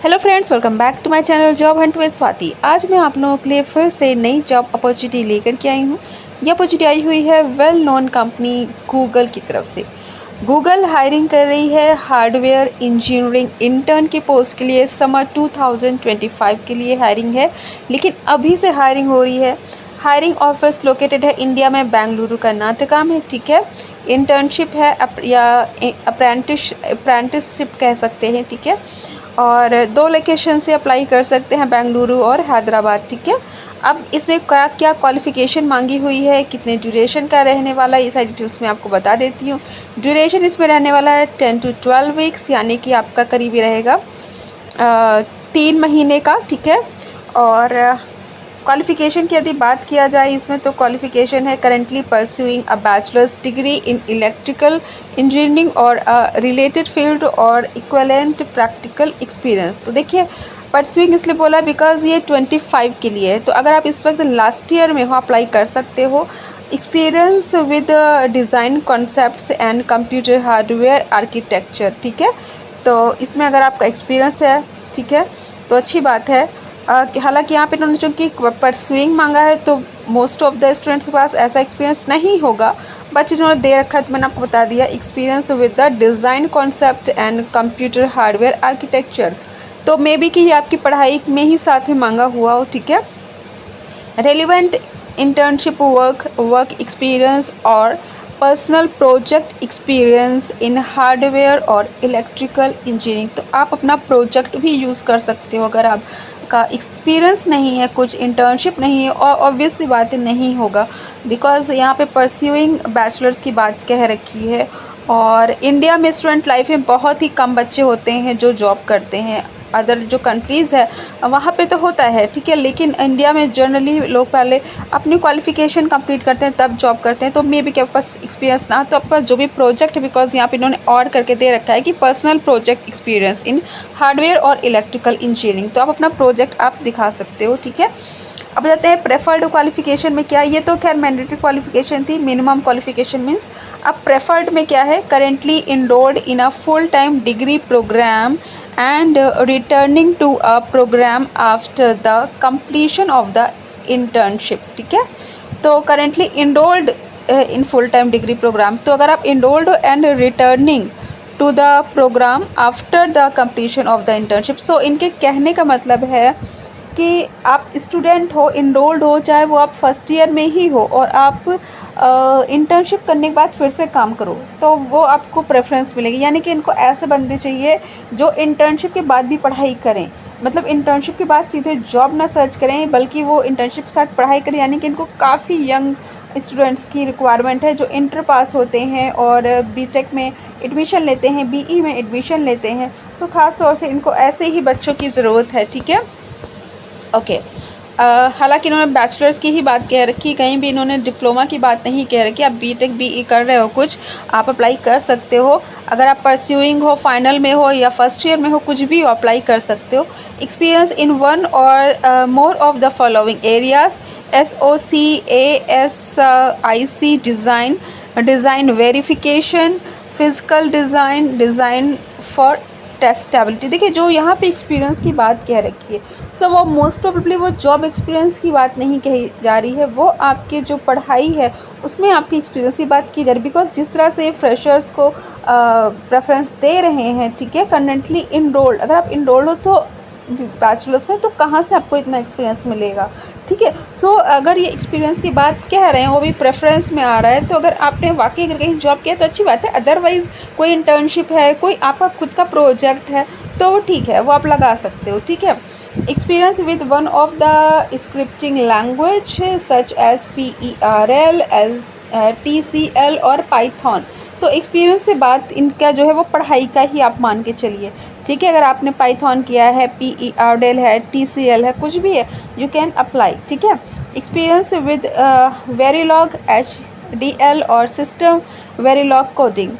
Hello friends, welcome back to my channel job hunt with Swati. आज मैं आप लोगों के लिए फिर से नई जॉब अपॉर्चुनिटी लेकर के आई हूँ। ये अपॉर्चुनिटी आई हुई है वेल नोन कंपनी गूगल की तरफ से। गूगल हायरिंग कर रही है हार्डवेयर इंजीनियरिंग इंटर्न की पोस्ट के लिए। समर 2025 के लिए हायरिंग है, लेकिन अभी से हायरिंग हो रही है। हायरिंग ऑफिस लोकेटेड है इंडिया में, बेंगलुरु कर्नाटका में। ठीक है, इंटर्नशिप है या अप्रेंटिसशिप कह सकते हैं। ठीक है, और 2 लोकेशन से अप्लाई कर सकते हैं, बेंगलुरु और हैदराबाद। ठीक है, अब इसमें क्या क्या क्वालिफ़िकेशन मांगी हुई है, कितने ड्यूरेशन का रहने वाला है, ये सारी डिटेल्स मैं आपको बता देती हूँ। ड्यूरेशन इसमें रहने वाला है 10 to 12 वीक्स, यानी कि आपका करीबी रहेगा 3 महीने का। ठीक है, और क्वालिफ़िकेशन की यदि बात किया जाए इसमें, तो क्वालिफ़िकेशन है currently pursuing a bachelors degree in electrical engineering और रिलेटेड फील्ड और इक्वलेंट प्रैक्टिकल एक्सपीरियंस। तो देखिए, परस्यूइंग इसलिए बोला बिकॉज ये 25 के लिए है, तो अगर आप इस वक्त लास्ट ईयर में हो अप्लाई कर सकते हो। Experience with design concepts and computer hardware architecture. ठीक है, तो इसमें अगर आपका एक्सपीरियंस है, ठीक है, तो अच्छी बात है। हालांकि यहाँ पे इन्होंने चूँकि परस्यूइंग मांगा है, तो मोस्ट ऑफ द स्टूडेंट्स के पास ऐसा एक्सपीरियंस नहीं होगा, बट इन्होंने दे रखा है, तो मैंने आपको बता दिया experience with the design concept and computer hardware architecture. तो मे बी कि ये आपकी पढ़ाई में ही साथ में मांगा हुआ हो। ठीक है, रेलिवेंट इंटर्नशिप वर्क एक्सपीरियंस और personal project experience in hardware और इलेक्ट्रिकल इंजीनियरिंग। तो आप अपना प्रोजेक्ट भी यूज़ कर सकते हो अगर आपका एक्सपीरियंस नहीं है, कुछ इंटर्नशिप नहीं है, और ऑब्वियस सी बात नहीं होगा बिकॉज यहाँ पे परस्यूइंग बैचलर्स की बात कह रखी है। और इंडिया में स्टूडेंट लाइफ में बहुत ही कम बच्चे होते हैं जो जॉब करते हैं। अदर जो कंट्रीज़ है वहाँ पे तो होता है, ठीक है, लेकिन इंडिया में जनरली लोग पहले अपनी क्वालिफ़िकेशन कंप्लीट करते हैं तब जॉब करते हैं। तो मे बी के पास एक्सपीरियंस ना, तो आपका जो भी प्रोजेक्ट, बिकॉज यहाँ पे इन्होंने और करके दे रखा है कि personal project experience in hardware और इलेक्ट्रिकल इंजीनियरिंग, तो आप अपना प्रोजेक्ट आप दिखा सकते हो। ठीक है, अब जाते हैं प्रेफर्ड क्वालिफ़िकेशन में क्या है। ये तो खैर मैंडेटरी क्वालिफ़िकेशन थी, मिनिमम क्वालिफ़िकेशन मीन्स। अब प्रेफर्ड में क्या है, currently enrolled in a full time degree program and returning to a program after the completion of the internship। ठीक है, तो currently enrolled in full time degree program, तो अगर आप enrolled हो and returning to the program after the completion of the internship, so इनके कहने का मतलब है कि आप स्टूडेंट हो, इनरोल्ड हो, चाहे वो आप फर्स्ट ईयर में ही हो, और आप इंटर्नशिप करने के बाद फिर से काम करो, तो वो आपको प्रेफरेंस मिलेगी। यानी कि इनको ऐसे बंदे चाहिए जो इंटर्नशिप के बाद भी पढ़ाई करें, मतलब इंटर्नशिप के बाद सीधे जॉब ना सर्च करें, बल्कि वो इंटर्नशिप के साथ पढ़ाई करें। यानी कि इनको काफ़ी यंग स्टूडेंट्स की रिक्वायरमेंट है जो इंटर पास होते हैं और बीटेक में एडमिशन लेते हैं, बीई में एडमिशन लेते हैं, तो ख़ास तौर से इनको ऐसे ही बच्चों की ज़रूरत है। ठीक है, ओके। हालांकि इन्होंने बैचलर्स की ही बात कह रखी, कहीं भी इन्होंने डिप्लोमा की बात नहीं कह रखी। आप बीटेक बीई कर रहे हो कुछ, आप अप्लाई कर सकते हो। अगर आप परस्यूइंग हो, फाइनल में हो या फर्स्ट ईयर में हो, कुछ भी अप्लाई कर सकते हो। एक्सपीरियंस इन वन और more of the following areas: SOC, ASIC design verification, physical design for testability. देखिए, जो यहाँ पे एक्सपीरियंस की बात कह रखी है, सो वो मोस्ट प्रोबेबली वो जॉब एक्सपीरियंस की बात नहीं कही जा रही है, वो आपके जो पढ़ाई है उसमें आपकी एक्सपीरियंस की बात की जा रही है। बिकॉज जिस तरह से फ्रेशर्स को प्रेफरेंस दे रहे हैं, ठीक है, करंटली इनरोल्ड, अगर आप इनरोल्ड हो तो बैचलर्स में, तो कहाँ से आपको इतना एक्सपीरियंस मिलेगा। ठीक है, सो अगर ये एक्सपीरियंस की बात कह रहे हैं, वो भी प्रेफरेंस में आ रहा है, तो अगर आपने वाकई अगर कहीं जॉब किया तो अच्छी बात है। अदरवाइज़ कोई इंटर्नशिप है, कोई आपका खुद का प्रोजेक्ट है, तो ठीक है, वो आप लगा सकते हो। ठीक है, experience with one of the scripting language such as PERL, TCL और पाइथन। तो एक्सपीरियंस से बात इनका जो है वो पढ़ाई का ही आप मान के चलिए। ठीक है, अगर आपने पाइथन किया है, PERL है, TCL है, कुछ भी है, यू कैन अप्लाई। ठीक है, एक्सपीरियंस विद वेरीलॉग HDL और system Verilog coding,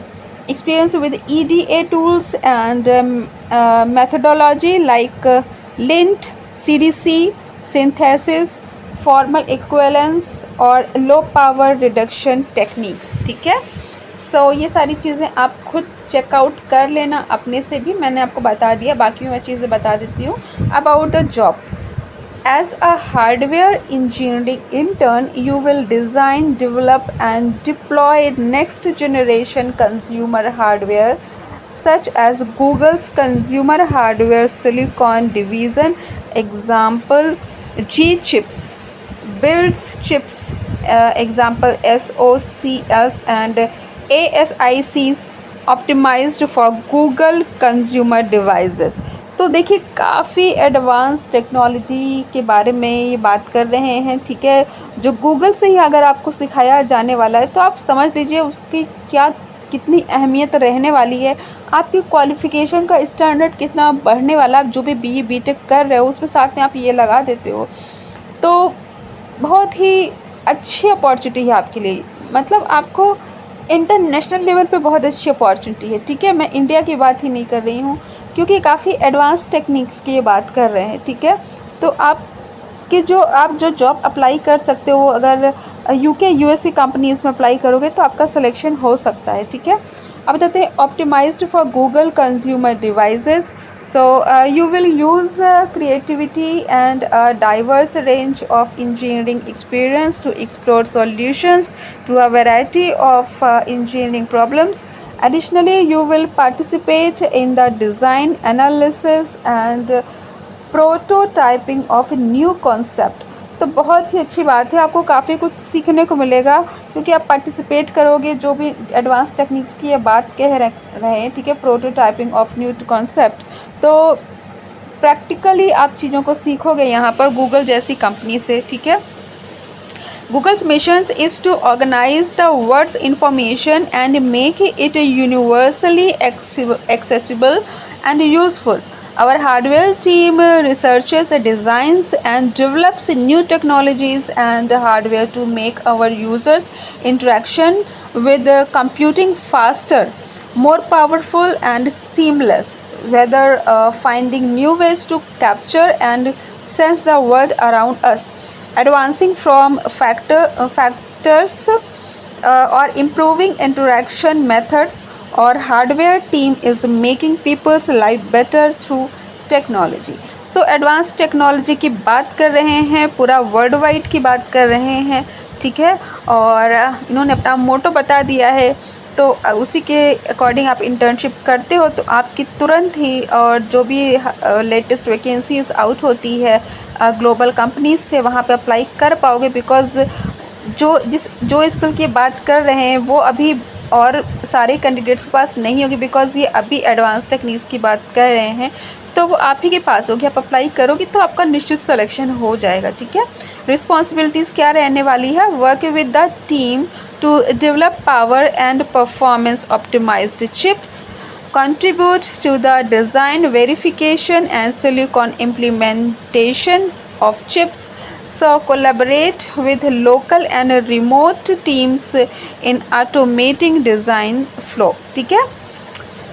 experience with EDA tools and methodology like lint, CDC, synthesis, formal equivalence और low power reduction techniques। ठीक है, सो ये सारी चीज़ें आप खुद चेकआउट कर लेना अपने से भी, मैंने आपको बता दिया, बाकी मैं चीज़ें बता देती हूँ। About the job, as a hardware engineering intern, you will design, develop and deploy next generation consumer hardware such as Google's consumer hardware silicon division, example G chips, builds chips, example SoCs and ASICs optimized for Google consumer devices। तो देखिए काफ़ी advance technology के बारे में ये बात कर रहे हैं, ठीक है, जो गूगल से ही अगर आपको सिखाया जाने वाला है तो आप समझ लीजिए उसकी क्या कितनी अहमियत रहने वाली है, आपकी क्वालिफ़िकेशन का स्टैंडर्ड कितना बढ़ने वाला। आप जो भी BE BTech कर रहे हो उसमें साथ में आप ये लगा देते हो तो बहुत ही अच्छी अपॉर्चुनिटी है आपके लिए, मतलब आपको इंटरनेशनल लेवल पे बहुत अच्छी अपॉर्चुनिटी है, ठीक है। मैं इंडिया की बात ही नहीं कर रही हूँ क्योंकि काफ़ी एडवांस टेक्निक्स की ये बात कर रहे हैं, ठीक है। तो आप जो जॉब अप्लाई कर सकते हो, अगर UK US की कंपनीज़ में अप्लाई करोगे तो आपका सिलेक्शन हो सकता है, ठीक है। अब बताते हैं optimised for Google consumer devices. So you will use creativity and a diverse range of engineering experience to explore solutions to a variety of engineering problems. Additionally, you will participate in the design, analysis and prototyping of a new concept. तो बहुत ही अच्छी बात है, आपको काफ़ी कुछ सीखने को मिलेगा क्योंकि आप पार्टिसिपेट करोगे, जो भी एडवांस टेक्निक्स की ये बात कह रहे हैं, ठीक है, प्रोटोटाइपिंग ऑफ न्यू कॉन्सेप्ट। तो प्रैक्टिकली आप चीज़ों को सीखोगे यहाँ पर गूगल जैसी कंपनी से, ठीक है। Google's mission is to organize the world's information and make it universally accessible and useful. Our hardware team researches, designs and develops new technologies and hardware to make our users' interaction with computing faster, more powerful and seamless, whether finding new ways to capture and sense the world around us, advancing from factors or improving interaction methods. और hardware team is making people's life better through technology. So advance technology की बात कर रहे हैं, पूरा world wide की बात कर रहे हैं, ठीक है। और इन्होंने अपना मोटो बता दिया है, तो उसी के अकॉर्डिंग आप इंटर्नशिप करते हो तो आपकी तुरंत ही और जो भी लेटेस्ट वैकेंसीज आउट होती है ग्लोबल कंपनीज से वहाँ पे अप्लाई कर पाओगे, बिकॉज़ जो स्किल की बात कर रहे हैं वो अभी और सारे कैंडिडेट्स के पास नहीं होगी, बिकॉज़ ये अभी एडवांस टेक्निक्स की बात कर रहे हैं, तो वो आप ही के पास होगी। आप अप्लाई करोगे तो आपका निश्चित सिलेक्शन हो जाएगा, ठीक है। रिस्पॉन्सिबिलिटीज़ क्या रहने वाली है? Work with the team to develop power and performance optimised chips, contribute to the design, verification and silicon implementation of chips. So collaborate with local and remote teams in automating design flow, ठीक है।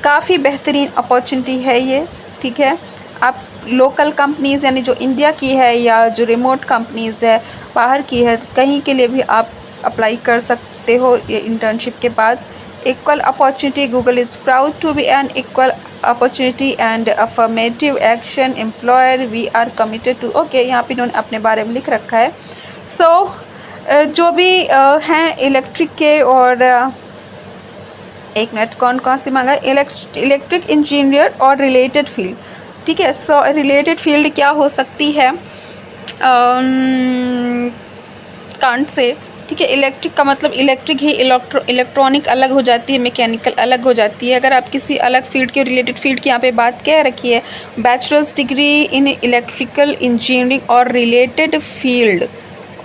काफ़ी बेहतरीन opportunity है ये, ठीक है। आप local companies यानी जो इंडिया की है या जो रिमोट कंपनीज़ है बाहर की है, कहीं के लिए भी आप अप्लाई कर सकते हो ये इंटर्नशिप के बाद। Equal opportunity, Google is proud to be an equal opportunity and affirmative action employer. We are committed to, okay, यहाँ पे इन्होंने अपने बारे में लिख रखा है। So जो भी हैं इलेक्ट्रिक के और एक मिनट कौन कौन सी मांगा, इलेक्ट्रिक इंजीनियर और रिलेटेड फील्ड, ठीक है। सो रिलेटेड फील्ड क्या हो सकती है, कांट से, ठीक है। इलेक्ट्रिक का मतलब इलेक्ट्रिक ही, इलेक्ट्रॉनिक अलग हो जाती है, मैकेनिकल अलग हो जाती है। अगर आप किसी अलग फील्ड के रिलेटेड फील्ड की यहाँ पे बात कह रखी है, bachelors degree in electrical engineering और रिलेटेड फील्ड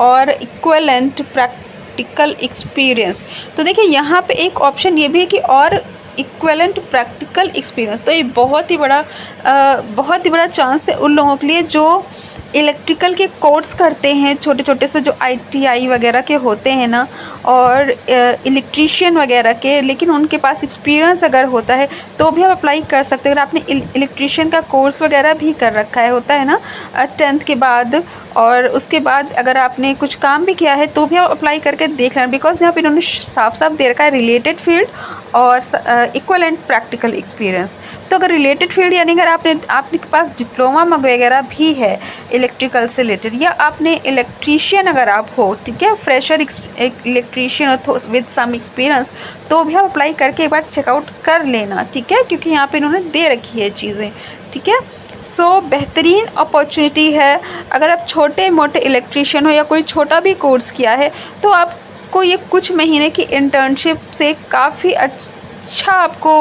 और इक्वलेंट प्रैक्टिकल एक्सपीरियंस, तो देखिए यहाँ पे एक ऑप्शन ये भी है कि और इक्वलेंट प्रैक्टिकल एक्सपीरियंस। तो ये बहुत ही बड़ा चांस है उन लोगों के लिए जो इलेक्ट्रिकल के कोर्स करते हैं, छोटे छोटे से जो ITI वगैरह के होते हैं ना, और इलेक्ट्रीशियन वगैरह के, लेकिन उनके पास एक्सपीरियंस अगर होता है तो भी आप अप्लाई कर सकते हैं। अगर आपने इलेक्ट्रीशियन का कोर्स वगैरह भी कर रखा है, होता है ना 10th के बाद, और उसके बाद अगर आपने कुछ काम भी किया है तो भी आप अप्लाई करके देख लेना, बिकॉज यहाँ पे इन्होंने साफ साफ दे रखा है रिलेटेड फील्ड और इक्वलेंट प्रैक्टिकल एक्सपीरियंस। तो अगर रिलेटेड फील्ड यानी अगर आपके पास डिप्लोमा वगैरह भी है इलेक्ट्रिकल से रिलेटेड, या आपने इलेक्ट्रीशियन अगर आप हो, ठीक है, फ्रेशर इलेक्ट्रीशियन हो विद सम एक्सपीरियंस, तो भी आप अप्लाई करके एक बार चेकआउट कर लेना, ठीक है, क्योंकि यहाँ पे इन्होंने दे रखी है चीज़ें, ठीक है। सो बेहतरीन अपॉर्चुनिटी है। अगर आप छोटे मोटे इलेक्ट्रीशियन हो या कोई छोटा भी कोर्स किया है तो आपको ये कुछ महीने की इंटर्नशिप से काफ़ी अच्छा आपको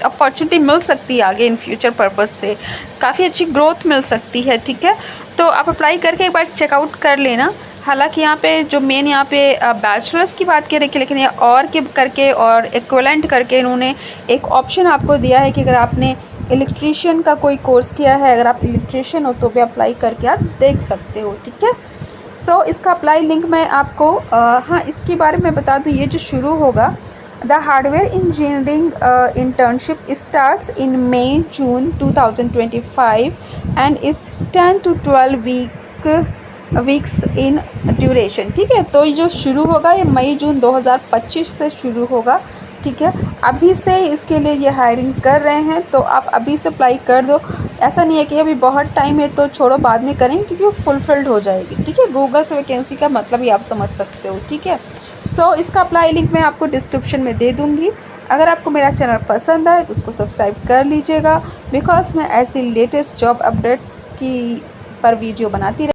अपॉर्चुनिटी मिल सकती है आगे इन फ्यूचर पर्पस से, काफ़ी अच्छी ग्रोथ मिल सकती है, ठीक है। तो आप अप्लाई करके एक बार चेकआउट कर लेना। हालांकि यहाँ पे जो मेन यहाँ पे बैचलर्स की बात की रखी, लेकिन ये और के करके और इक्वलेंट करके इन्होंने एक ऑप्शन आपको दिया है कि अगर आपने इलेक्ट्रीशियन का कोई कोर्स किया है, अगर आप इलेक्ट्रीशियन हो तो भी अप्लाई करके आप देख सकते हो, ठीक है। सो इसका अप्लाई लिंक मैं आपको हाँ इसके बारे में बता दूँ, ये जो शुरू होगा the hardware engineering internship starts in May June 2025 and is 10 to 12 weeks in duration, ठीक है। तो ये जो शुरू होगा ये मई जून 2025 से शुरू होगा, ठीक है। अभी से इसके लिए ये हायरिंग कर रहे हैं, तो आप अभी से अप्लाई कर दो। ऐसा नहीं है कि अभी बहुत टाइम है तो छोड़ो बाद में करेंगे, क्योंकि वो फुलफिल्ड हो जाएगी, ठीक है। गूगल से वैकेंसी का मतलब ही आप समझ सकते हो, ठीक है। सो इसका अप्लाई लिंक मैं आपको डिस्क्रिप्शन में दे दूँगी। अगर आपको मेरा चैनल पसंद आए तो उसको सब्सक्राइब कर लीजिएगा, बिकॉज मैं ऐसी लेटेस्ट जॉब अपडेट्स की पर वीडियो बनाती